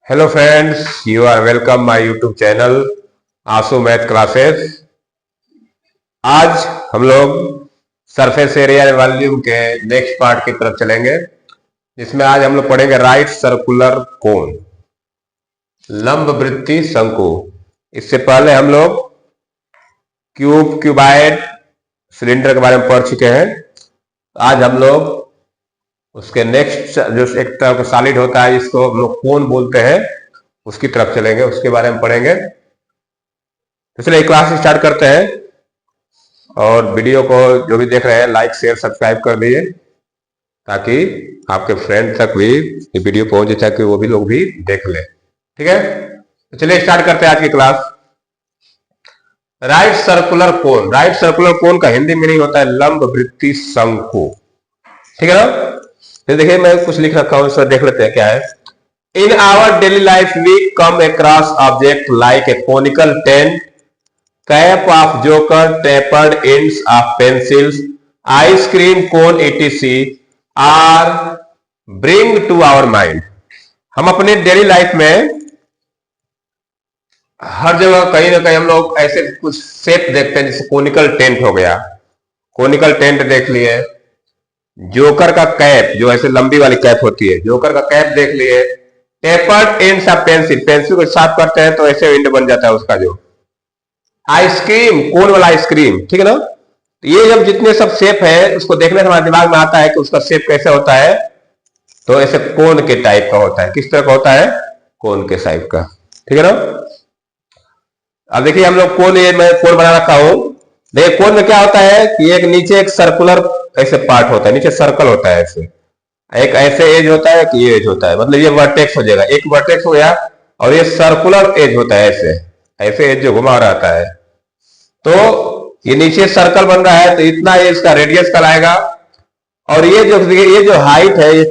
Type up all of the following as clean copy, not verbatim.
Hello friends, you are welcome my YouTube channel आंसू math classes. आज हम लोग सरफेस एरिया वॉल्यूम के नेक्स्ट पार्ट की तरफ चलेंगे, जिसमें आज हम लोग पढ़ेंगे राइट सर्कुलर कोन, लंब वृत्तीय शंकु। इससे पहले हम लोग क्यूब, क्यूबाइड, सिलेंडर के बारे में पढ़ चुके हैं। आज हम लोग उसके नेक्स्ट जो एक तरह का सॉलिड होता है, जिसको हम लोग कोन बोलते हैं, उसकी तरफ चलेंगे, उसके बारे में पढ़ेंगे। तो चलिए क्लास स्टार्ट करते हैं। और वीडियो को जो भी देख रहे हैं, लाइक शेयर सब्सक्राइब कर दीजिए, ताकि आपके फ्रेंड तक भी ये वीडियो पहुंचे, ताकि वो भी लोग भी देख ले। ठीक है, तो चलिए स्टार्ट करते हैं आज की क्लास। राइट सर्कुलर कोन। राइट सर्कुलर कोन का हिंदी मीनिंग होता है लंब वृत्तीय शंकु। ठीक है ना। फिर देखिए, मैं कुछ लिख रखा हूं, इसको देख लेते हैं क्या है। In our daily life, we come across objects like a conical tent, cap of joker, tapered ends of pencils, ice cream cone, etc. are bring to our mind. हम अपने डेली लाइफ में हर जगह कहीं ना कहीं हम लोग ऐसे कुछ शेप देखते हैं, जैसे कोनिकल टेंट हो गया, कोनिकल टेंट देख लिए, जोकर का कैप, जो ऐसे लंबी वाली कैप होती है, जोकर का कैप देख लिए, tapered ends of pencil, pencil को साफ करते हैं तो ऐसे एंड बन जाता है उसका। जो आइसक्रीम, कोन वाला आइसक्रीम, ठीक है ना। तो ये जब जितने सब शेप है, उसको देखने से हमारे दिमाग में आता है कि उसका शेप कैसे होता है। तो ऐसे कोन के टाइप का होता है। किस तरह का होता है? कोन के टाइप का। ठीक है ना। अब देखिए, हम लोग कोन, ये मैं कोन बना रखा हूं। देखिए, कोन में क्या होता है कि एक नीचे एक सर्कुलर ऐसे पार्ट होता है, नीचे सर्कल होता है ऐसे, एक ऐसे एज होता है कि ये एज होता है, मतलब ये वर्टेक्स हो जाएगा, एक वर्टेक्स हो गया। और ये सर्कुलर एज होता है, ऐसे ऐसे एज जो घुमा रहता है। तो ये नीचे सर्कल बन रहा है, तो इतना ये इसका रेडियस कहलाएगा। और ये जो हाइट है, ये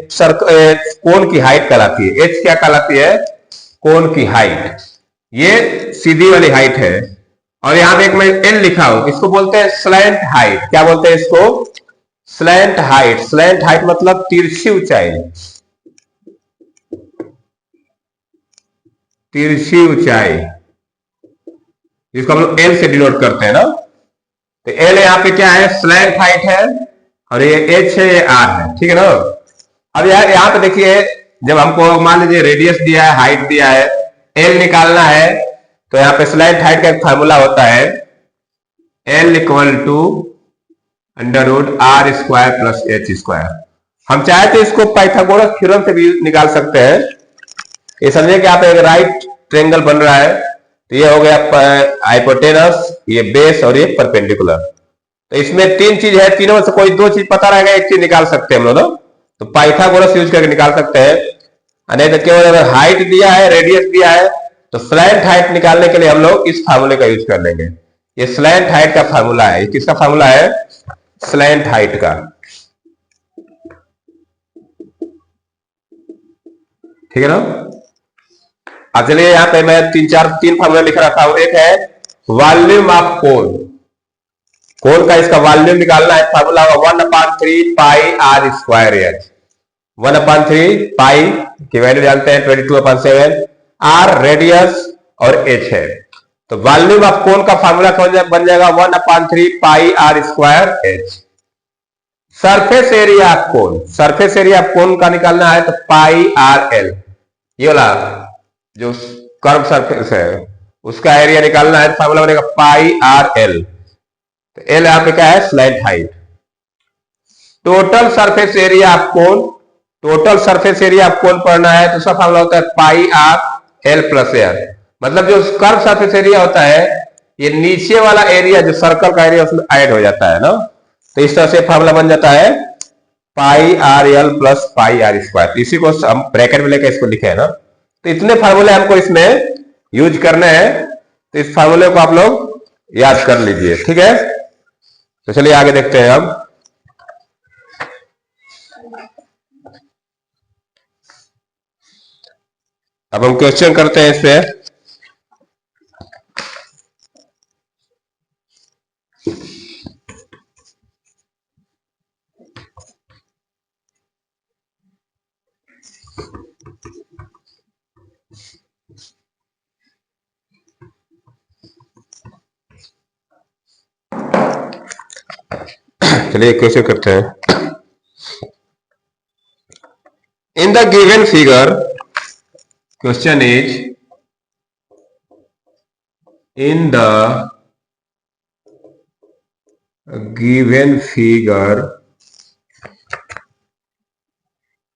कोन की हाइट कहलाती है। एच क्या कहलाती है? कोन की हाइट। ये सीधी वाली हाइट है। और यहां पे एक मैं एल लिखा हूं, इसको बोलते हैं स्लैंट हाइट। क्या बोलते हैं इसको? Slant height. स्लैंट हाइट मतलब तिरछी ऊंचाई। तिरछी ऊंचाई, जिसको हम लोग एल से डिनोट करते हैं ना। तो एल यहाँ पे क्या है? स्लैंट हाइट है। और ये एच है, ये आर है। ठीक है ना। अब यार यहाँ पे देखिए, जब हमको मान लीजिए रेडियस दिया है, हाइट दिया है, एल निकालना है, तो यहाँ पे स्लैंट हाइट का एक फार्मूला होता है, L equal to under root R square plus H square. हम चाहे तो इसको पाइथागोरस थ्योरम से भी निकाल सकते हैं। ये समझे कि आप एक राइट ट्रेंगल बन रहा है, तो ये हो गया हाइपोटेनस, ये बेस, और ये परपेंडिकुलर। तो इसमें तीन चीज है, तीनों में से कोई दो चीज पता रहेगा, एक चीज निकाल सकते हैं हम लोग ना। तो पाइथागोरस यूज करके निकाल सकते हैं। नहीं तो केवल अगर हाइट दिया है, रेडियस दिया है, तो स्लैंट हाइट निकालने के लिए हम लोग इस फार्मूले का यूज कर लेंगे। ये स्लैंट हाइट का फार्मूला है। किसका फार्मूला है? स्लैंट हाइट का। ठीक है ना। अब चलिए, यहाँ पे मैं तीन फार्मूला लिख रखा हूं। एक है वॉल्यूम ऑफ कोन। कोन का इसका वॉल्यूम निकालना है, फार्मूला होगा 1/3 पाई आर स्क्वायर एच। 1/3 पाई की वैल्यू जानते हैं 22/7, आर रेडियस और एच है। तो वॉल्यूम ऑफ कोन का फार्मूला बन जाएगा 1/3 pi R square H. Surface area of cone, surface area of cone का निकालना है, तो पाई आर एल, ये वाला जो कर्व सरफेस है उसका एरिया निकालना है, फार्मूला बनेगा पाई आर एल। तो एल यहां पे क्या है? Slant height. Total surface area of cone, total surface area of कोन पढ़ना है, तो उसका फार्मूला होता है pi R L plus L. मतलब जो कर्व सरफेस एरिया होता है, ये नीचे वाला एरिया जो सर्कल का एरिया, उसमें ऐड हो जाता है ना। तो इस तरह से फार्मूला बन जाता है pi R L plus pi R square. इसी को हम ब्रैकेट में लेकर इसको लिखे है ना। तो इतने फार्मूले हमको इसमें यूज करने हैं, तो इस फार्मूले को आप लोग याद कर लीजिए। ठीक है, तो चलिए आगे देखते हैं हम। अब हम क्वेश्चन करते हैं इस पे। चलिए क्वेश्चन करते हैं। In the given figure, question is in the given figure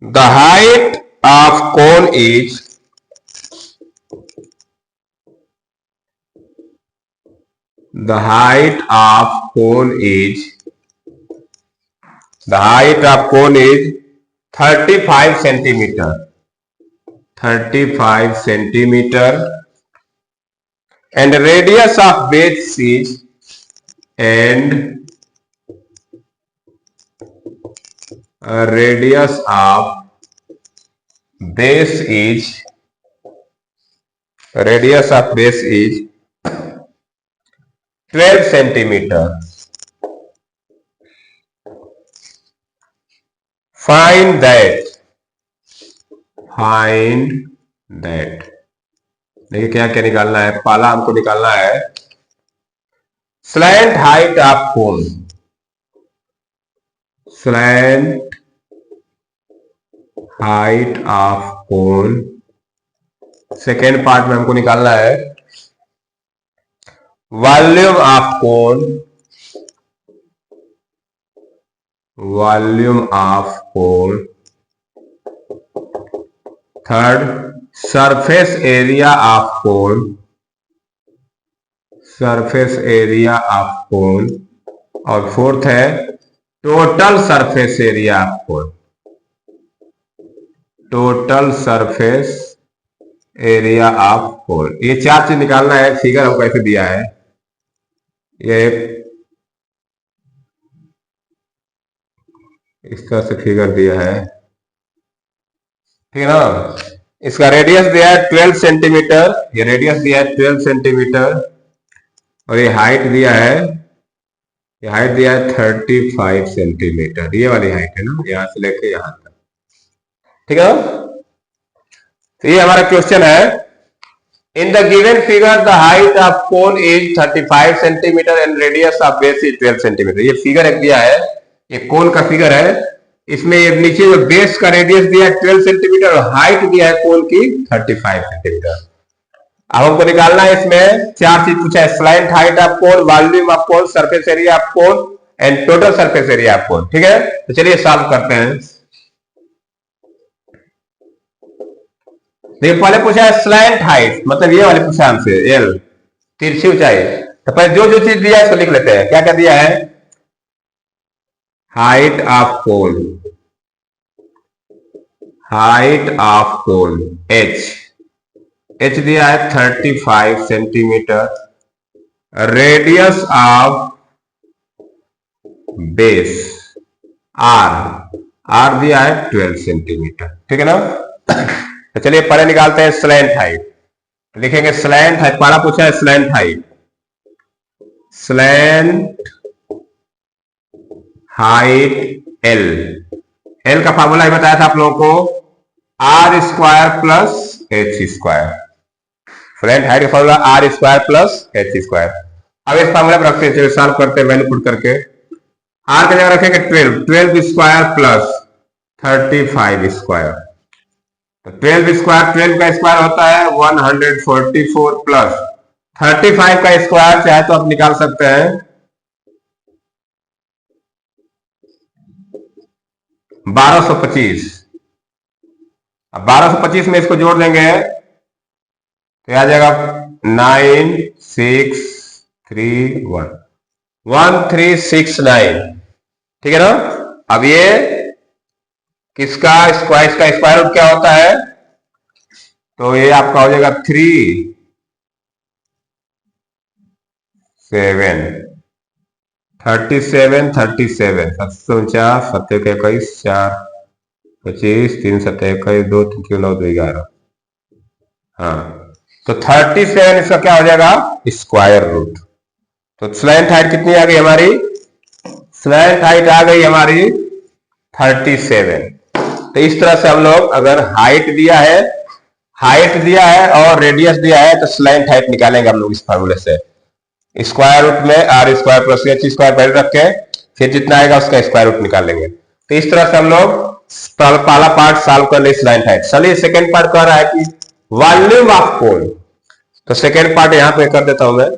the height of cone is the height of cone is 35 centimeter, 35 centimeter, and radius of base is radius of base is 12 centimeter. Find that. देखिए क्या क्या निकालना है। पहला हमको निकालना है slant height of cone, slant height of cone. Second part में हमको निकालना है volume of cone, volume of cone. Third surface area of cone, surface area of कोन। और फोर्थ है total surface area of cone, total surface area of कोन। ये चार चीज निकालना है। फिगर हमको ऐसे दिया है, ये इस तरह से फिगर दिया है, ठीक है ना। इसका रेडियस दिया है 12 सेंटीमीटर, ये रेडियस दिया है 12 सेंटीमीटर, और ये हाइट दिया है, ये हाइट दिया है 35 सेंटीमीटर। ये वाली हाइट है ना, यहां से लेके यहां तक, ठीक है। तो ये हमारा क्वेश्चन है। In the given figure the height of cone is 35 centimetre and radius of base is 12 centimetre. ये फिगर एक दिया है, ये कोन का फिगर है। इसमें ये नीचे जो बेस का रेडियस दिया है 12 सेंटीमीटर और हाइट दिया है कोन की 35 सेंटीमीटर। अब हमको निकालना है, इसमें चार चीज पूछा है, slant height of cone, volume of cone, surface area of cone and total surface area of cone, ठीक है। तो चलिए सॉल्व करते हैं। देखिए पहले पूछा है स्लैंट हाइट, मतलब ये वाले पूछा हमसे, एल तिरछी ऊंचाई। तो पहले जो जो चीज दिया है उसको लिख लेते हैं। क्या क्या दिया है? Height of cone, height of cone H दिया है 35 centimetre, radius of base R दिया है 12 सेंटीमीटर, ठीक है ना। तो चलिए पहले निकालते हैं स्लैंट हाइट। लिखेंगे स्लैंट हाइट, पहला पूछा है slant height, slant height L का फार्मूला ही बताया था आप लोगों को, R square plus H square. Slant height का formula R square plus H square. अब इस फार्मूला पर रखते हैं, चलिए सॉल्व करते हैं वैल्यू पुट करके। आर की जगह रखेंगे 12 स्क्वायर प्लस 35 स्क्वायर। तो 12 स्क्वायर, 12 का स्क्वायर होता है 144 प्लस 35 का स्क्वायर चाहे तो आप निकाल सकते हैं 1225। अब 1225 में इसको जोड़ देंगे तो आ जाएगा 9631 1369, ठीक है ना। अब ये किसका स्क्वायर, इसका स्क्वायर रूट क्या होता है, तो ये आपका हो जाएगा 37 37 37 749 7 21 4 25 3 7 21 2 3 9 2 11। हाँ, तो 37 इसका क्या हो जाएगा स्क्वायर रूट। तो स्लैंट हाइट कितनी आ गई हमारी, स्लैंट हाइट आ गई हमारी 37। तो इस तरह से हम लोग अगर हाइट दिया है और रेडियस दिया है तो स्लैंट हाइट निकालेंगे हम लोग इस फार्मूले से। स्क्वायर रूट में R square plus H square पहले रख के फिर जितना आएगा उसका स्क्वायर रूट निकाल लेंगे। तो इस तरह से हम लोग पहला पार्ट सॉल्व कर ले स्लाइन हाइट। चलिए सेकेंड पार्ट कह रहा है कि वॉल्यूम ऑफ कोन। तो सेकेंड पार्ट यहां पे कर देता हूं मैं,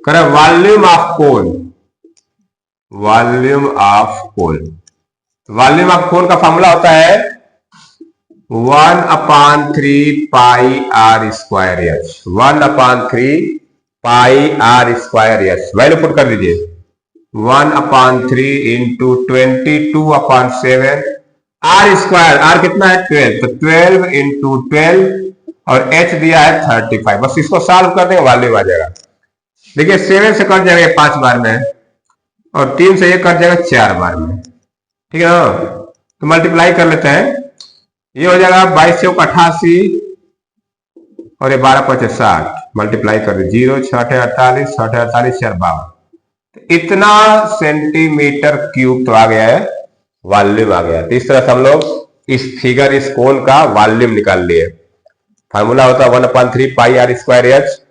करें volume of cone. Volume of cone, volume of cone का फॉर्मूला होता है 1/3 pi R square H. 1/3 pi R square H, value put कर दीजिए 1/3 इंटू 22/7 आर स्क्वायर। आर कितना है 12, तो 12 इंटू 12 और एच दिया है 35। बस इसको सॉल्व कर देंगे, वॉल्यूम आ जाएगा। देखिए 7 से कट जाएगा 5 बार में, और 3 से ये कट जाएगा 4 बार में, ठीक है ना। तो मल्टीप्लाई कर लेते हैं, ये हो जाएगा 22 चौक 88 और ये 12 5 60, मल्टीप्लाई कर दे 0 6 48 6 48 4 52। तो इतना सेंटीमीटर क्यूब तो आ गया है, वॉल्यूम आ गया। तो इस तरह से हम लोग इस फिगर, इस कोन का वॉल्यूम निकाल लिए। फार्मूला होता है 1/3 pi R square H,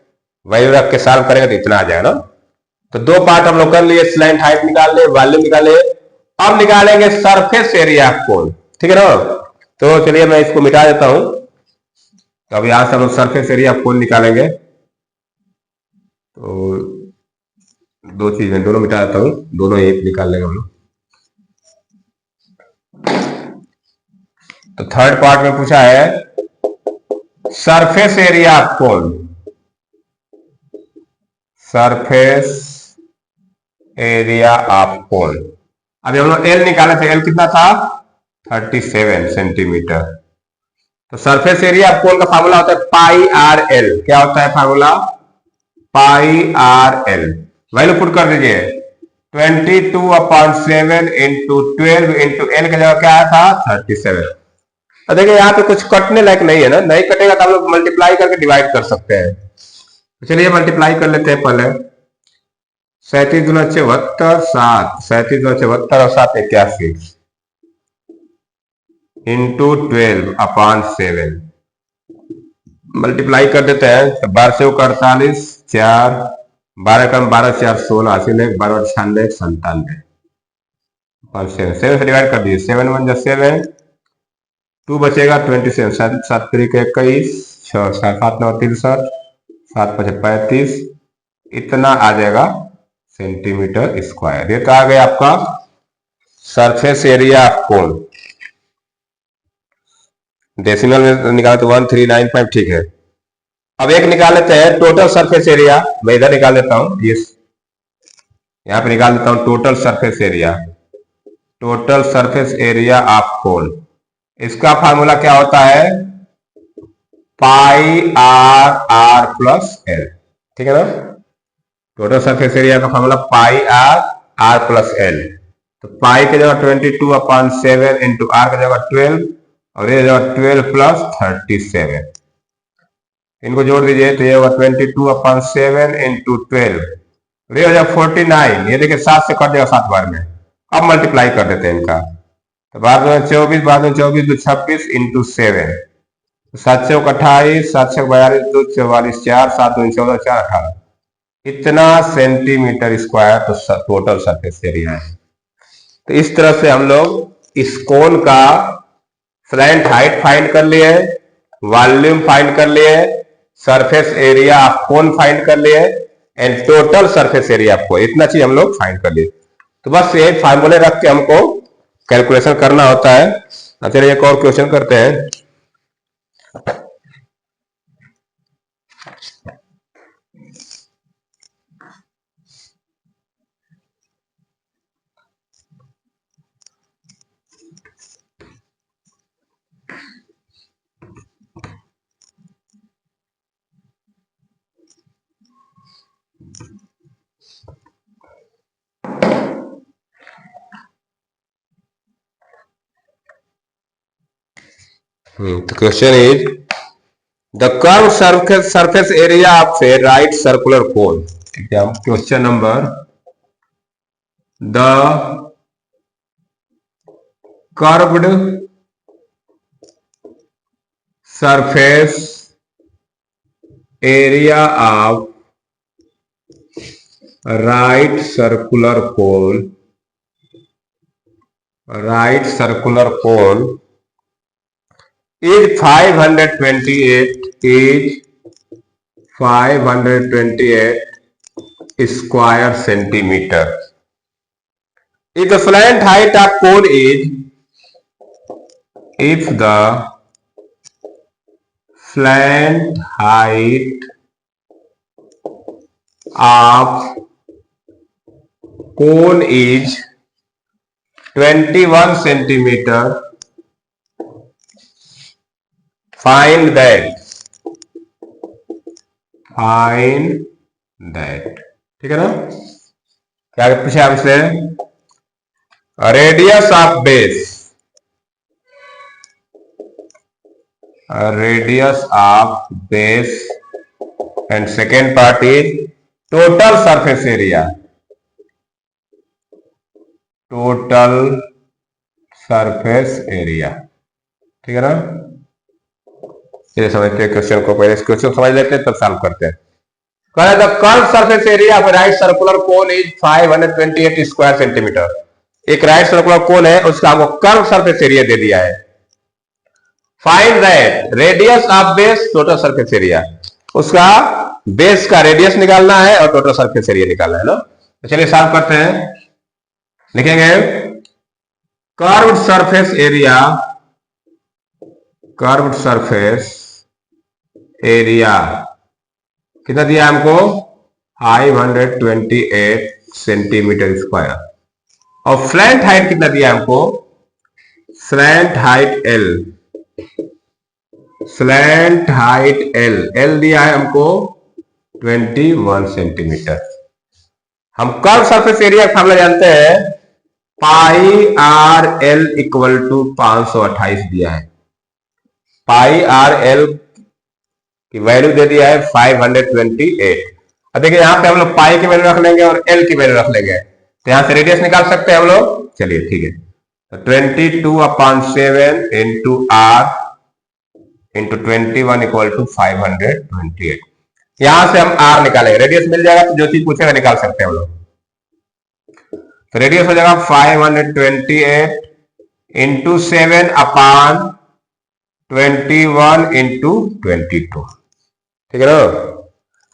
value रख के सॉल्व करेंगे तो इतना आ जाएगा ना। तो दो पार्ट हम लोग कर लिए, स्लैंट हाइट निकाल लिए, वॉल्यूम निकाले। अब निकालेंगे सरफेस एरिया ऑफ कोन, ठीक है ना। तो चलिए मैं इसको मिटा देता हूं। तो अब यहां से हम लोग सरफेस एरिया ऑफ कोन निकालेंगे। तो दो चीजें दोनों मिटा देता हूं, दोनों एक निकाल लेंगे हम लोग। तो थर्ड पार्ट में पूछा है surface area of cone. Surface area of कोन, अभी हम लोग एल निकाले थे, एल कितना था 37 सेंटीमीटर। तो सरफेस एरिया ऑफ कोन का फार्मूला होता है पाई आर एल। क्या होता है formula, pi R L. Value put कर दीजिए 22/7 इंटू 12 इंटू एल का जगह क्या था 37। तो देखिए यहाँ पे कुछ कटने लायक नहीं है ना, नहीं कटेगा तो हम लोग मल्टीप्लाई करके डिवाइड कर सकते हैं। तो चलिए मल्टीप्लाई कर लेते हैं पहले। 37 दूना 74, 7 37 दूना 74 और 7 81 इंटू 12/7 मल्टीप्लाई कर देते हैं। तो 12 से 48 4 12 कम 12 4 16 हासिल है 12 96 97 7 से डिवाइड कर दीजिए 7 1 7 2 बचेगा 27 7 7 3 21 6 7 7 9 63 7 5 35 इतना आ जाएगा सेंटीमीटर स्क्वायर। ये तो आ गया आपका surface area of cone. Decimal में निकाला तो 1395, ठीक है। अब एक निकाल लेते हैं टोटल सरफेस एरिया। मैं इधर निकाल लेता हूं, ये यहां पे निकाल लेता हूं total surface area. Total surface area of cone, इसका फार्मूला क्या होता है pi R R plus L, ठीक है ना। टोटल सरफेस एरिया का formula pi R R plus L. तो पाई की जगह 22/7 इंटू आर की जगह 12 और ये जगह 12 प्लस 37, इनको जोड़ दीजिए तो ये होगा 22/7 इंटू 12, ये हो जाएगा 49। ये देखिए 7 से कट जाएगा 7 बार में। अब मल्टीप्लाई कर देते हैं इनका। तो बाद में 24 बाद में 24 तो 26 इंटू 7, 7 से 28 7 से 42 2 44 4 7 2 14 4 18, इतना सेंटीमीटर स्क्वायर तो टोटल सरफेस एरिया है। तो इस तरह से हम लोग इस कोन का स्लैंट हाइट फाइंड कर लिए, वॉल्यूम फाइंड कर लिए, surface area of cone find कर लिए and total surface area of कोन, इतना चीज हम लोग फाइंड कर लिए। तो बस ये फार्मूले रख के हमको कैलकुलेशन करना होता है। चलिए एक और क्वेश्चन करते हैं। The question is the curved surface area of a right circular cone. Question number, the curved surface area of right circular cone is 528 square centimeter. If the slant height of cone is if the slant height of cone is 21 centimeter, find that ठीक है ना। क्या पूछा हमसे? Radius of base and second part is total surface area. ठीक है ना। ये समझते हैं क्वेश्चन को, पहले इस क्वेश्चन समझ लेते हैं तब सॉल्व करते हैं। The curve surface area of right circular cone is 528 square centimetre. एक राइट सर्कुलर कोन है, उसका हमको कर्व सरफेस एरिया दे दिया है। Find that radius of base total surface area, उसका बेस का रेडियस निकालना है और टोटल सरफेस एरिया निकालना है ना। तो चलिए सॉल्व करते हैं। लिखेंगे कर्व्ड सरफेस एरिया कितना दिया हमको? 528 सेंटीमीटर स्क्वायर। और स्लैंट हाइट कितना दिया हमको? स्लैंट हाइट एल दिया है हमको 21 सेंटीमीटर। हम कर्व सरफेस एरिया फॉर्मूला जानते हैं, पाई आर एल इक्वल टू 528 दिया है। पाई आर एल की वैल्यू दे दिया है 528। अब देखिए यहां पे हम लोग पाई की वैल्यू रख लेंगे और एल की वैल्यू रख लेंगे, तो यहां से रेडियस निकाल सकते हैं हम लोग। चलिए ठीक है, तो 22/7 into R into 21 equal to 528। यहां से हम आर निकालेंगे, रेडियस मिल जाएगा तो जो चीज पूछेगा निकाल सकते हैं हम लोग। तो रेडियस हो जाएगा 528 इंटू 7/21 इंटू 22। ठीक है ना।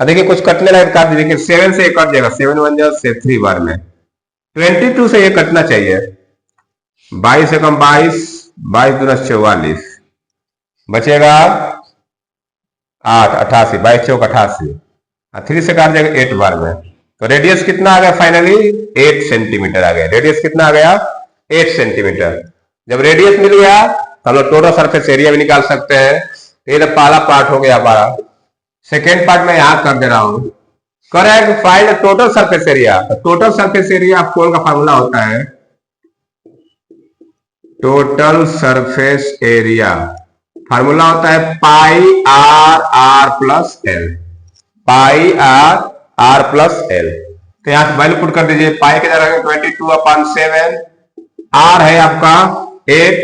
अब देखिए कुछ कटने लगे काट दीजिए, 7 से कट जाएगा, 7 1 जा 3 बार में 22 से ये कटना चाहिए। 22 से कम 22, 22 दूना 44, बचेगा 8 88, 22 चौक 88, 3 से काट जाएगा 8 बार में। तो रेडियस कितना आ गया? फाइनली 8 सेंटीमीटर आ गया। रेडियस कितना आ गया? 8 सेंटीमीटर। जब रेडियस मिल गया तो हम लोग टोटल सरफेस एरिया भी निकाल सकते हैं। ये तो पहला पार्ट हो गया हमारा। सेकेंड पार्ट में यहां कर दे रहा हूं। Correct, find total surface area. Total surface area of cone का फार्मूला होता है, टोटल सरफेस एरिया फार्मूला होता है pi R plus L. Pi R plus L. तो यहां से वैल्यू पुट कर दीजिए। पाई के जगह 22/7, आर है आपका 8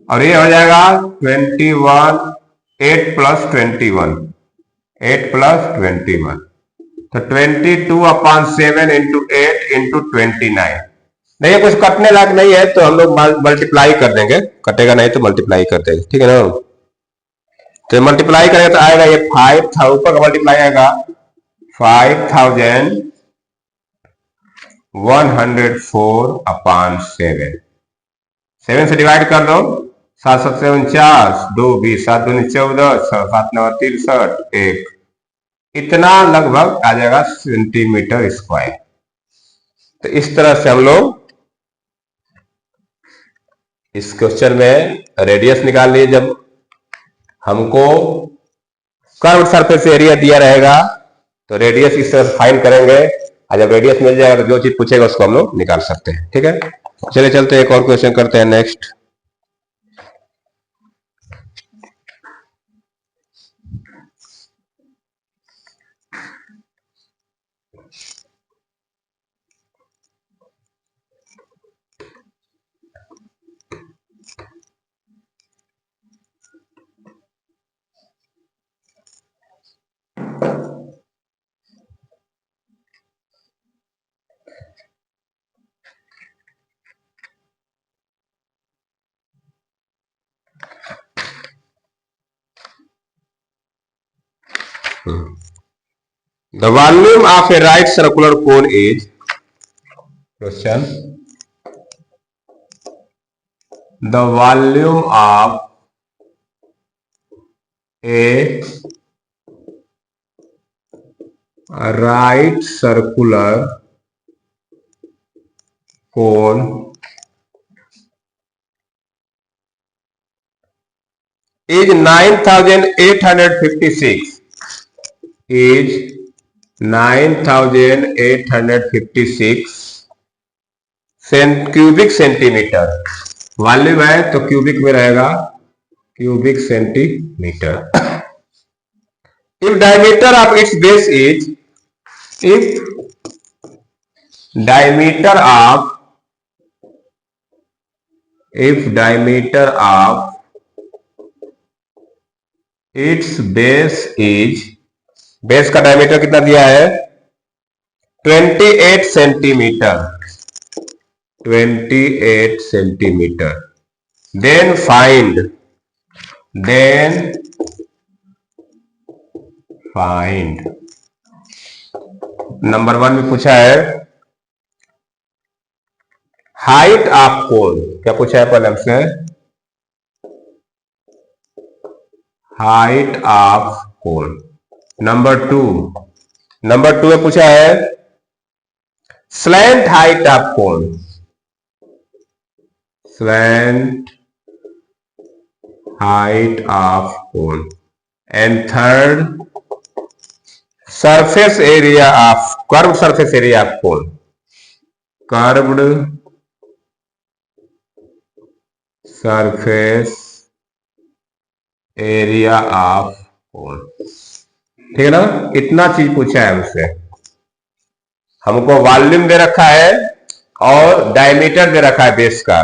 और ये हो जाएगा 21, 8 प्लस 21, 8 प्लस 21, तो 22/7 इंटू 8 इंटू 29। नहीं कुछ कटने लायक नहीं है तो हम लोग मल्टीप्लाई कर देंगे, कटेगा नहीं तो मल्टीप्लाई कर देंगे। ठीक है ना। तो मल्टीप्लाई करेंगे तो आएगा ये 5 था, ऊपर का मल्टीप्लाई आएगा 5104/7। 7 से डिवाइड कर दो, 7 7 से 49, 2 20, 7 दूनी 14, 7 9 63, 1, इतना लगभग आ जाएगा सेंटीमीटर स्क्वायर। तो इस तरह से हम लोग इस क्वेश्चन में रेडियस निकाल लिए। जब हमको कर्व सरफेस एरिया दिया रहेगा तो रेडियस इस तरह फाइंड करेंगे, और जब रेडियस मिल जाएगा तो जो चीज पूछेगा उसको हम लोग निकाल सकते हैं। ठीक है, चलिए चलते हैं एक और क्वेश्चन करते हैं next. The volume of a right circular cone is, question, the volume of a right circular cone is 9856, is 9856 cubic centimetre. Volume है तो क्यूबिक में रहेगा, cubic centimetre. If diameter of its base is, if diameter of, if diameter of its base is, base का diameter कितना दिया है 28 centimetre, 28 centimetre, then find, then find, number 1 में पूछा है हाइट ऑफ कोन, क्या पूछा है पहले हमसे, हाइट ऑफ कोन। नंबर 2 में पूछा है slant height of cone, slant height of cone. And third surface area of, curve surface area of cone, curved surface area of cone. ठीक है ना, इतना चीज पूछा है हमसे। हमको वॉल्यूम दे रखा है और डायमीटर दे रखा है बेस का,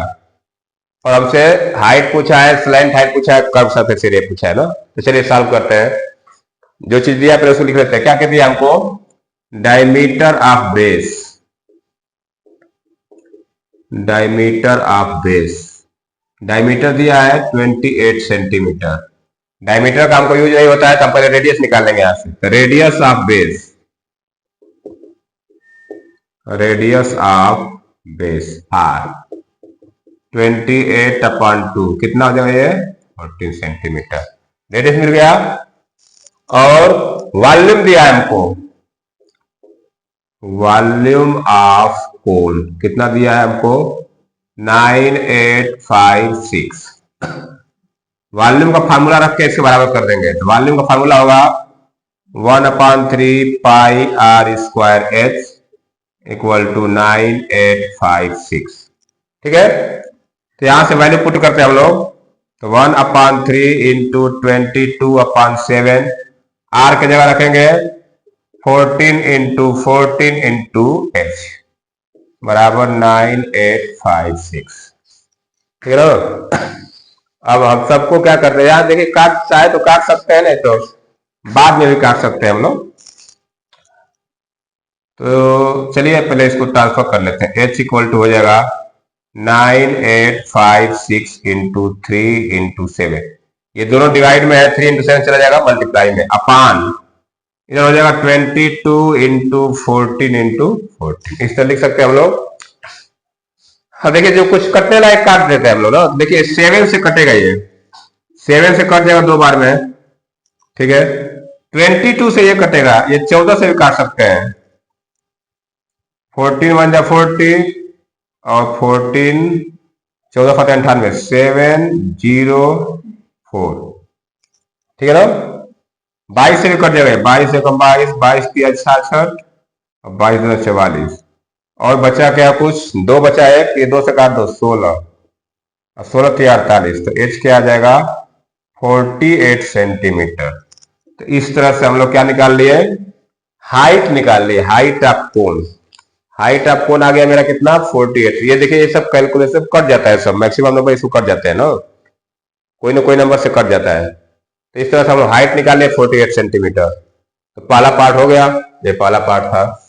और हमसे हाइट पूछा है, स्लैंट हाइट पूछा है, कर्व सरफेस एरिया पूछा है ना। तो चलिए सॉल्व करते हैं। जो चीज दिया फिर उसको लिख लेते हैं। क्या कह दिया हमको, diameter of base, diameter of base, diameter दिया है 28 सेंटीमीटर। डायमीटर का हमको यूज नहीं होता है तो हम पहले रेडियस निकाल लेंगे यहां से। तो radius of base, radius of base R 28/2 कितना हो जाएगा ये 14 सेंटीमीटर। रेडियस मिल गया। और वॉल्यूम दिया है हमको, वॉल्यूम ऑफ कोन कितना दिया है हमको 9856। वॉल्यूम का फार्मूला रख के इसके बराबर कर देंगे। तो वॉल्यूम का फार्मूला होगा 1/3 pi r square h equal to 9856। ठीक है, तो यहां से वैल्यू पुट करते हैं हम लोग। तो 1/3 इंटू 22/7, r की जगह रखेंगे 14 इंटू 14 इंटू h बराबर 9856। ठीक है ना। अब हम सबको क्या करते हैं यार, देखिए काट चाहे तो काट सकते हैं, नहीं तो बाद में भी काट सकते हैं हम लोग। तो चलिए पहले इसको ट्रांसफर कर लेते हैं। h इक्वल टू हो जाएगा 9856 इंटू 3 इंटू 7, ये दोनों डिवाइड में है, 3 इंटू 7 चला जाएगा मल्टीप्लाई में, अपान इधर हो जाएगा 22 इंटू 14 इंटू 14। इस तरह लिख सकते हैं हम लोग। हाँ देखिए जो कुछ कटने लायक काट देते हैं हम लोग ना। देखिए 7 से कटेगा, ये 7 से कट जाएगा 2 बार में। ठीक है, 22 से ये कटेगा, ये 14 से भी काट सकते हैं। 14 1 जा 40 और 14 14 फटे 98 704। ठीक है ना। 22 से भी कट जाएगा, 22 से कम 22, 22 की 66 और 22 2 44। और बचा क्या, कुछ 2 बचा है, ये 2 से काट दो 16 और 16 की 48। तो h क्या आ जाएगा 48 सेंटीमीटर। तो इस तरह से हम लोग क्या निकाल लिए, हाइट निकाल लिए, height of cone. Height of cone आ गया मेरा कितना 48। ये देखिए ये सब कैलकुलेशन कट जाता है, सब मैक्सिमम नंबर इसको कट जाते हैं ना कोई नंबर से कट जाता है। तो इस तरह से हम लोग हाइट निकाल लिए 48 सेंटीमीटर। तो पहला पार्ट हो गया, ये पहला पार्ट था।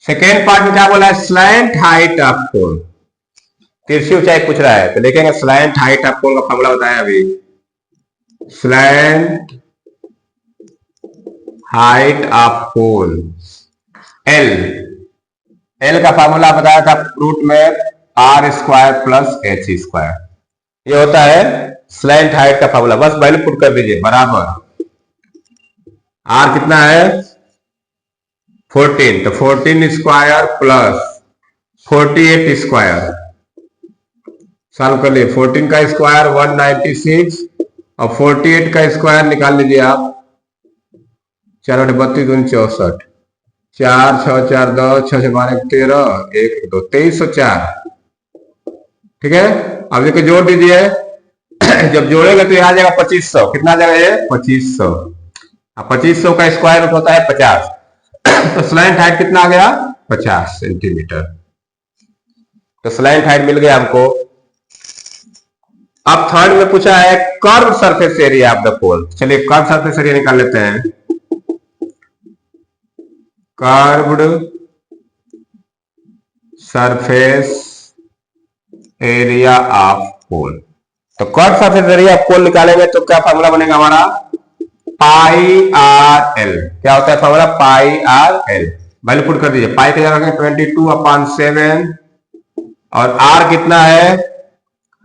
सेकेंड पार्ट में क्या बोला है, स्लैंट हाइट ऑफ कोन, तिरछी ऊंचाई पूछ रहा है। तो देखेंगे स्लैंट हाइट ऑफ कोन का फॉर्मूला बताया अभी। Slant height of cone L, L का फॉर्मूला बताया था रूट में R square plus H square. ये होता है स्लैंट हाइट का फॉर्मूला। बस वैल्यू पुट कर दीजिए बराबर आर कितना है 14, तो 14 स्क्वायर प्लस 48 स्क्वायर, सॉल्व कर लिए। 14 का स्क्वायर 196 और 48 का स्क्वायर निकाल लीजिए आप, 4 32 दूनी 64, 4 6 4 10 6 12 13 1 2 2304। ठीक है, अब देखो जोड़ दीजिए जब जोड़ेगा तो यहाँ आ जाएगा 2500। कितना आ जाएगा ये 2500। 2500 का स्क्वायर रूट होता है 50, तो स्लैंट हाइट कितना आ गया 50 सेंटीमीटर। तो स्लैंट हाइट मिल गया हमको। अब थर्ड में पूछा है curve surface area of the pole. चलिए कर्व सरफेस एरिया निकाल लेते हैं। Curved surface area of pole, तो curve surface area of pole निकालेंगे तो क्या फॉर्मूला बनेगा हमारा पाई आर एल। क्या होता है फॉर्मूला पाई आर एल। वैल्यू पुट कर दीजिए, पाई की जगह 22/7 और आर कितना है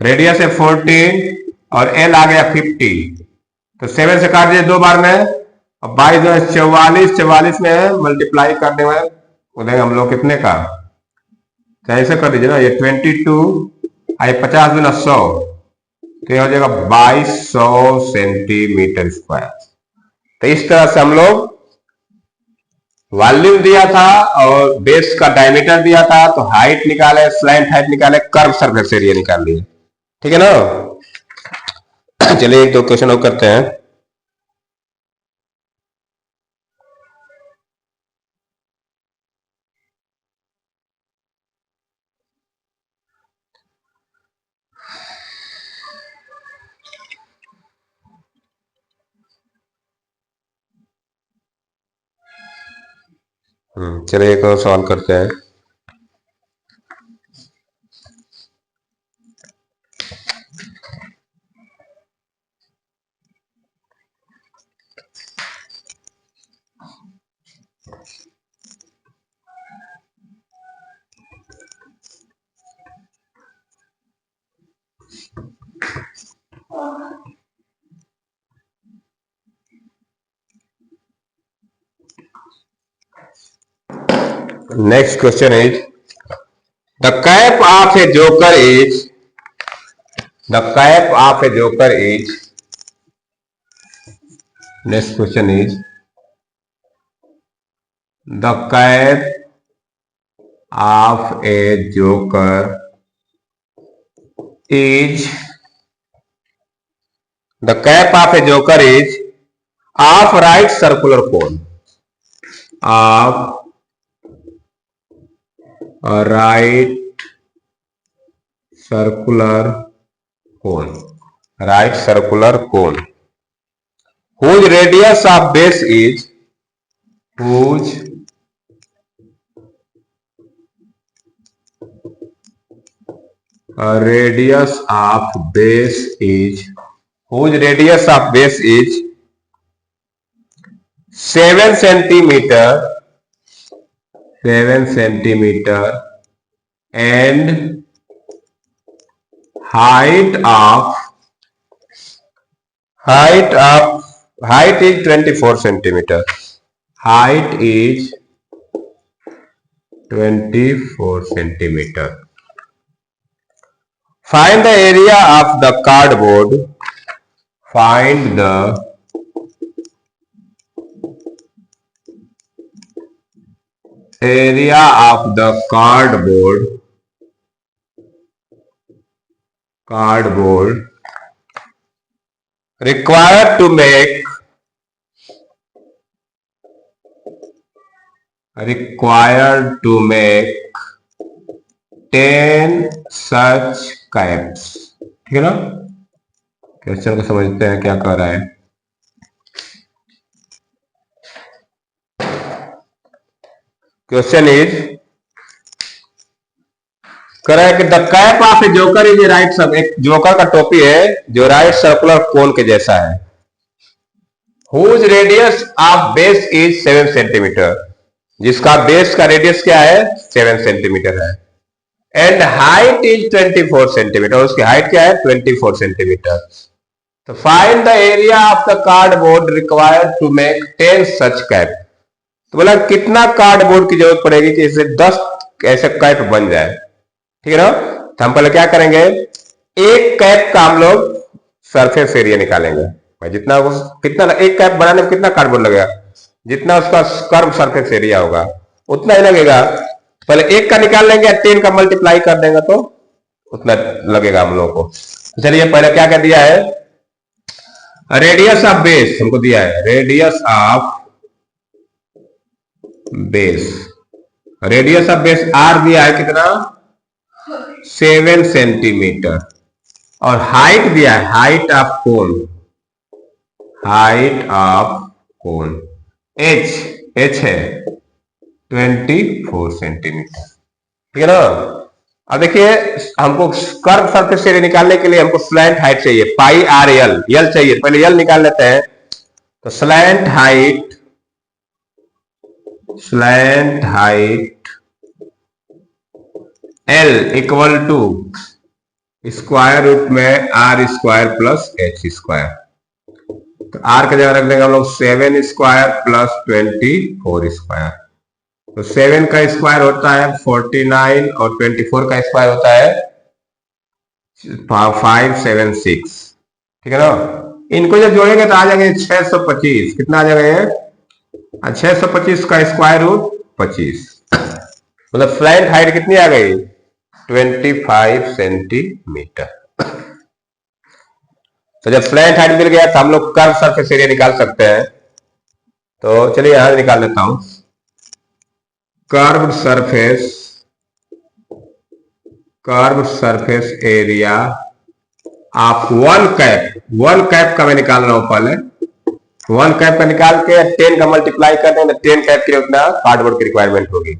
रेडियस है 14 और एल आ गया 50, तो 7 से काट दीजिए 2 बार में और 22 44, 44 में मल्टीप्लाई करने में उधर हम लोग कितने का, ऐसे कर दीजिए ना, ये 22 आई 50 गुना 100, तो ये हो जाएगा 2200 सेंटीमीटर स्क्वायर। तो इस तरह से हम लोग वॉल्यूम दिया था और बेस का डायमीटर दिया था, तो हाइट निकाले, स्लैंट हाइट निकाले, कर्व सरफेस एरिया निकाल लिए। ठीक है ना। चलिए एक दो क्वेश्चन और करते हैं। चलिए एक और सवाल करते हैं। Next question is the cap of a joker is next question is the cap of a joker is of right circular cone, of a right circular cone whose radius of base is radius of base is 7 centimeter and height is 24 centimeter. Height is 24 centimeter. Find the area of the cardboard. Find the area of the cardboard required to make 10 such caps। ठीक है ना। Question को समझते हैं क्या कर रहा है। क्वेश्चन इज कह रहा है कि the cap of A joker is right सब, एक जोकर का टोपी है जो राइट सर्कुलर कोन के जैसा है। Whose radius of base is 7 centimetre, जिसका बेस का रेडियस क्या है 7 सेंटीमीटर है, एंड हाइट इज 24 सेंटीमीटर, उसकी हाइट क्या है 24 सेंटीमीटर। तो find the area of the cardboard required to make 10 such cap. तो बोला कितना कार्डबोर्ड की जरूरत पड़ेगी कि इससे 10 ऐसे कैप बन जाए, ठीक है ना। तो हम पहले क्या करेंगे, एक कैप का हम लोग सरफेस एरिया निकालेंगे भाई, जितना कितना एक कैप बनाने में कितना कार्डबोर्ड लगेगा, जितना उसका कर्व सरफेस एरिया होगा उतना ही लगेगा। पहले एक का निकाल लेंगे, 10 का मल्टीप्लाई कर देंगे तो उतना लगेगा हम लोगों को। चलिए पहले क्या कर दिया है, रेडियस ऑफ बेस हमको दिया है, radius of base, radius of base R दिया है कितना 7 सेंटीमीटर, और हाइट दिया है, height of cone, height of cone H, H है 24 सेंटीमीटर, ठीक है ना। अब देखिए हमको कर्व सरफेस एरिया निकालने के लिए हमको स्लैंट हाइट चाहिए, पाई आर एल, एल चाहिए, पहले एल निकाल लेते हैं। तो slant height, slant height L equal to square root में R square plus H square. तो आर का जगह रख देंगे हम लोग 7 स्क्वायर प्लस 24 स्क्वायर। तो 7 का स्क्वायर होता है 49 और 24 का स्क्वायर होता है 576, ठीक है ना। इनको जब जोड़ेंगे तो आ जाएंगे 625, कितना आ जाएगा 625 का स्क्वायर रूट 25, मतलब फ्लैट हाइट कितनी आ गई 25 सेंटीमीटर। तो जब फ्लैट हाइट मिल गया तो हम लोग कर्व सरफेस एरिया निकाल सकते हैं। तो चलिए यहां निकाल लेता हूं, curve surface area of one cap, one cap का मैं निकाल रहा हूं पहले, वन कैप का निकाल के 10 का मल्टीप्लाई कर देंगे, 10 कैप के लिए उतना कार्डबोर्ड की रिक्वायरमेंट होगी।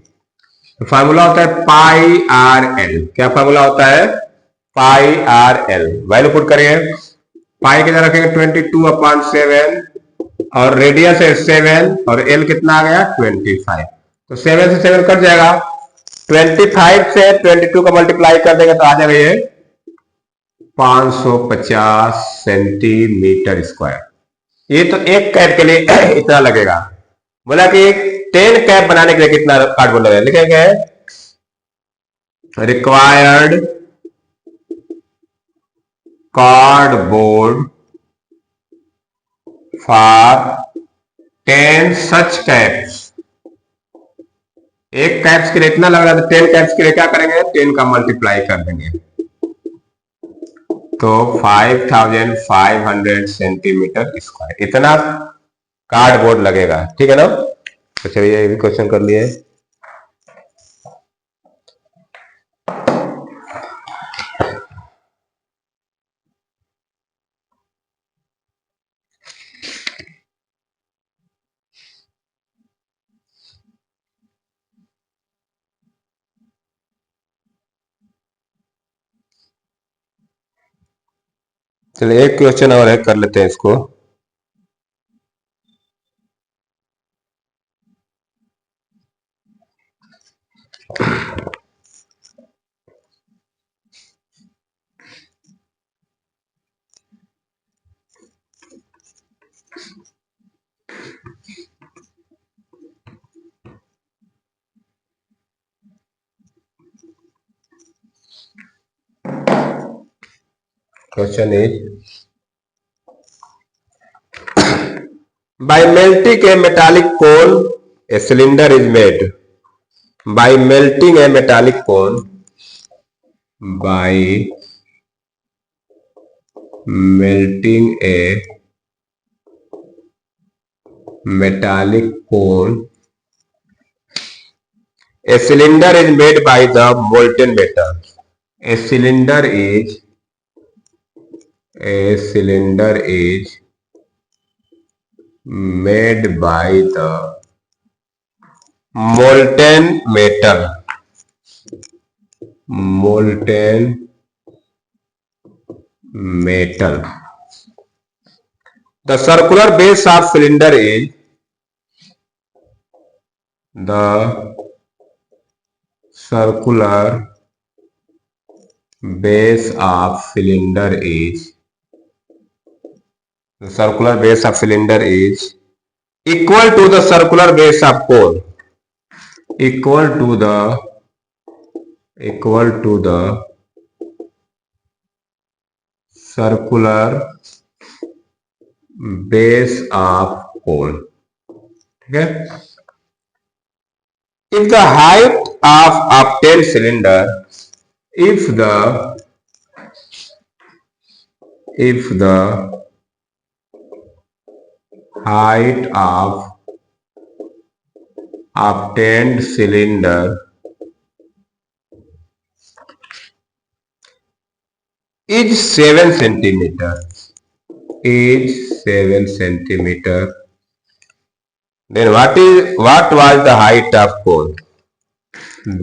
तो फार्मूला होता है पाई आर एल, क्या फार्मूला होता है pi R L, value put करिए, पाई के जगह रखेंगे 22/7 और रेडियस है 7 और एल कितना आ गया 25, तो 7 से 7 कट जाएगा, 25 से 22 का मल्टीप्लाई कर देंगे तो आ जाएगा ये 550 सेंटीमीटर स्क्वायर। ये तो एक कैप के लिए इतना लगेगा। बोला कि 10 कैप बनाने के लिए कितना कार्डबोर्ड लगेगा, लिखेंगे required cardboard for 10 such caps, एक कैप्स के लिए इतना लग रहा है, 10 कैप्स के लिए क्या करेंगे 10 का मल्टीप्लाई कर देंगे तो 5500 सेंटीमीटर स्क्वायर, इतना कार्डबोर्ड लगेगा, ठीक है ना। तो चलिए ये भी क्वेश्चन कर लिए। चलिए एक क्वेश्चन और है, कर लेते हैं इसको। Question is, by melting a metallic cone, a cylinder is made. By melting a metallic cone, by melting a metallic cone, a cylinder is made by the molten metal. A cylinder is made by the molten metal, the circular base of cylinder is the circular base of cylinder is the circular base of cylinder is equal to the circular base of cone, equal to the circular base of cone. ठीक है? If the height of obtained cylinder, if the height of obtained cylinder is 7 centimeter, then what was the height of cone?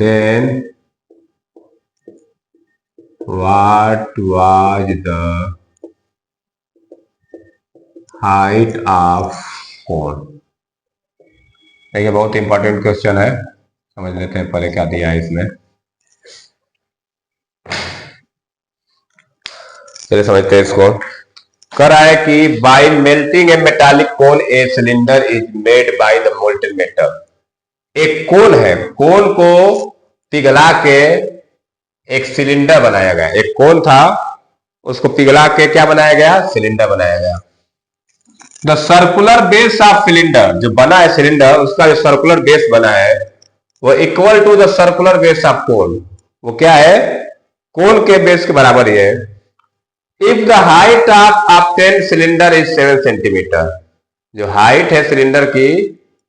Then what was the height of कोन? देखिए बहुत important question है, समझ लेते हैं पहले क्या दिया है इसमें। चलिए समझते हैं इसको। कह रहा है कि bye melting A metallic cone a cylinder is made by the molten metal. एक कोन है, कोन को पिघला के एक सिलेंडर बनाया गया। एक कोन था, उसको पिघला के क्या बनाया गया? सिलेंडर बनाया गया। The circular base of cylinder, जो बना है सिलेंडर, उसका जो सर्कुलर बेस बना है वो equal to the circular base of cone. वो क्या है? कोन के बेस के बराबर ही है। If the height of obtained cylinder is 7 centimetre, जो हाइट है सिलेंडर की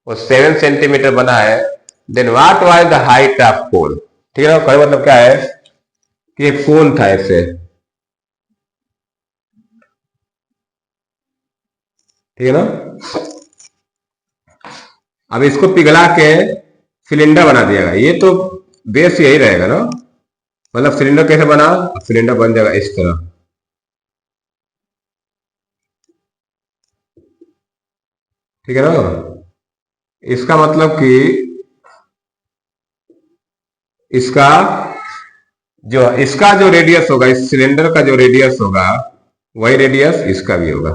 वो 7 सेंटीमीटर बना है, then what was the height of cone? ठीक है ना? कहने मतलब क्या है कि एक कोन था ऐसे, ठीक है ना? अब इसको पिघला के सिलेंडर बना दिया गया। ये तो बेस यही रहेगा ना, मतलब सिलेंडर कैसे बना? सिलेंडर बन जाएगा इस तरह, ठीक है ना? इसका मतलब कि इसका जो रेडियस होगा, इस सिलेंडर का जो रेडियस होगा वही रेडियस इसका भी होगा,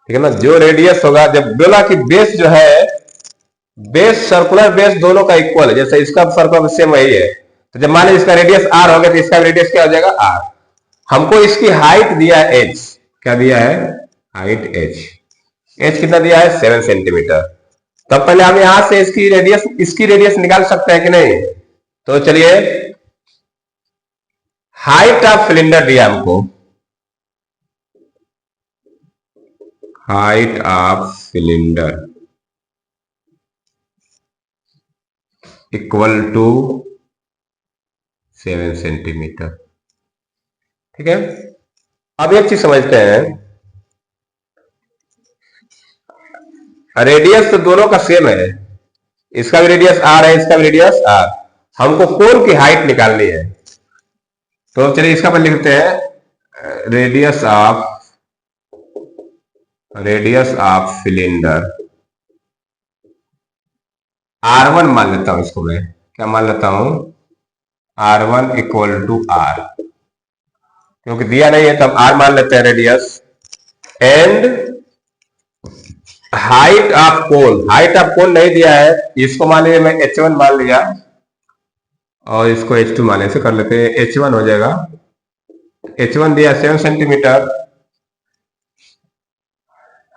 ठीक है ना? जो रेडियस होगा, जब बोला कि बेस जो है, बेस सर्कुलर बेस दोनों का इक्वल है, जैसे इसका सर्कुलर सेम वही है, तो जब मान लीजिए इसका रेडियस आर हो गया तो इसका रेडियस क्या हो जाएगा? आर। हमको इसकी हाइट दिया है एच। क्या दिया है? Height H. एच कितना दिया है? 7 सेंटीमीटर। तब पहले हम यहां से इसकी रेडियस निकाल सकते हैं कि नहीं? तो चलिए, हाइट ऑफ सिलेंडर दिया हमको, height of cylinder equal to 7 centimetre, ठीक है? अब एक चीज समझते हैं, रेडियस तो दोनों का सेम है, इसका भी रेडियस आर है, इसका भी रेडियस आर। हमको कोन की हाइट निकालनी है, तो चलिए इसका पर लिखते हैं रेडियस ऑफ सिलेंडर R1 मान लेता हूं इसको। मैं क्या मान लेता हूं? R1 इक्वल टू आर, क्योंकि दिया नहीं है तब R मान लेते हैं रेडियस। एंड हाइट ऑफ कोन नहीं दिया है, इसको मान लीजिए मैं H1 मान लिया और इसको H2 माने से कर लेते हैं। H1 हो जाएगा, H1 दिया 7 सेंटीमीटर।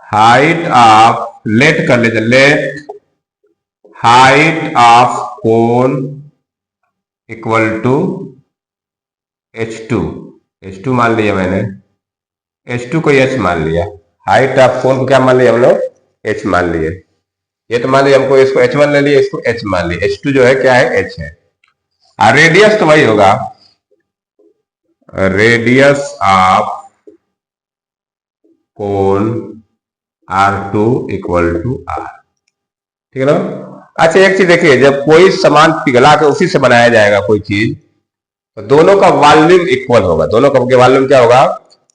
हाइट ऑफ लेट कर लीजिए, let height of cone equal to H2 मान लिया मैंने, H2 को H मान लिया। हाइट ऑफ कोन को क्या मान लिया हम लोग? H मान लिए। ये तो मान लिया हमको, इसको H1 ले लिया, इसको H मान लिया। H2 जो है क्या है? H है। और रेडियस तो वही होगा, radius of cone R2 equal to R, ठीक है ना? अच्छा एक चीज देखिए, जब कोई सामान पिघला के उसी से बनाया जाएगा कोई चीज, तो दोनों का वॉल्यूम इक्वल होगा। दोनों का वॉल्यूम क्या होगा?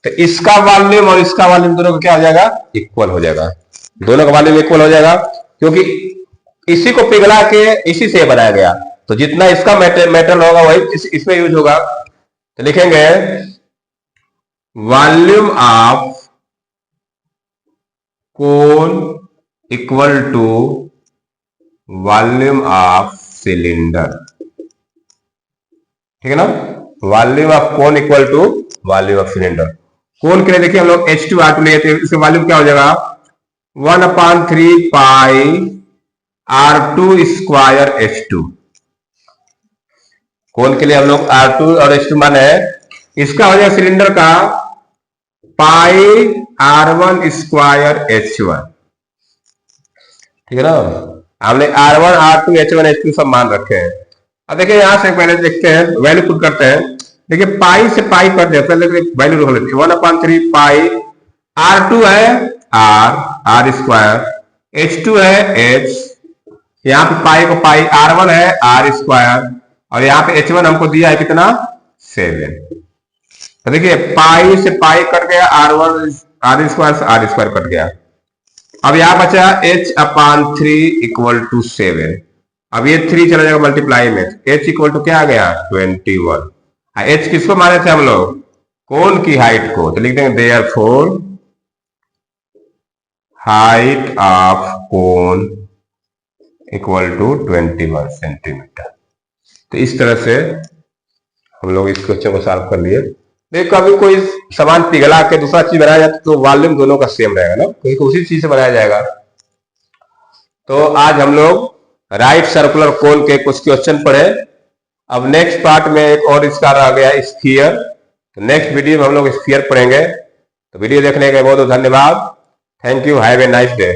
तो इसका वॉल्यूम और इसका वॉल्यूम दोनों का क्या हो जाएगा, इक्वल हो जाएगा, दोनों का वॉल्यूम इक्वल हो जाएगा, क्योंकि इसी को पिघला के इसी से बनाया गया, तो जितना इसका मेटल होगा वही इसमें यूज होगा। तो लिखेंगे volume of cone equal to volume of cylinder, ठीक है ना, volume of cone equal to volume of cylinder. Cone के लिए देखिए हम लोग H2R2 लिए थे, इसका वॉल्यूम क्या हो जाएगा 1/3 पाई R2 स्क्वायर H2। कोन के लिए हम लोग R2 और H2 माने, इसका हो जाएगा सिलेंडर का पाई R1 स्क्वायर H1, ठीक है ना। हमने R1 R2 H1 H2 सब मान रखे हैं। अब देखिए यहां से पहले देखते हैं, वैल्यू पुट करते हैं। देखिए पाई से पाई कर दिया, पहले वैल्यू रख लेते हैं 1/3 पाई, R2 है R स्क्वायर, H2 है H, यहाँ पे पाई को पाई, R1 है R स्क्वायर, और यहाँ पे H1 हमको दिया है कितना 7। तो देखिए पाई से पाई कट गया, R स्क्वायर से R स्क्वायर कट गया। अब यहां बचा H/3 इक्वल टू 7। अब ये 3 चला जाएगा मल्टीप्लाई में, H इक्वल टू क्या आ गया 21। H किसको माने थे हम लोग, कोन की हाइट को, तो लिख देंगे therefore height of cone equal to 21 centimetre. तो इस तरह से हम लोग इस क्वेश्चन को सॉल्व कर लिए। देखो कभी कोई सामान पिघला के दूसरा चीज बनाया जाता तो वॉल्यूम दोनों का सेम रहेगा ना, क्योंकि उसी चीज से बनाया जाएगा। तो आज हम लोग राइट सर्कुलर कोन के कुछ क्वेश्चन पढ़े। अब नेक्स्ट पार्ट में एक और इसका रह गया स्फीयर, तो नेक्स्ट वीडियो में हम लोग स्फीयर पढ़ेंगे। तो वीडियो देखने के बहुत बहुत धन्यवाद। Thank you, have a nice day.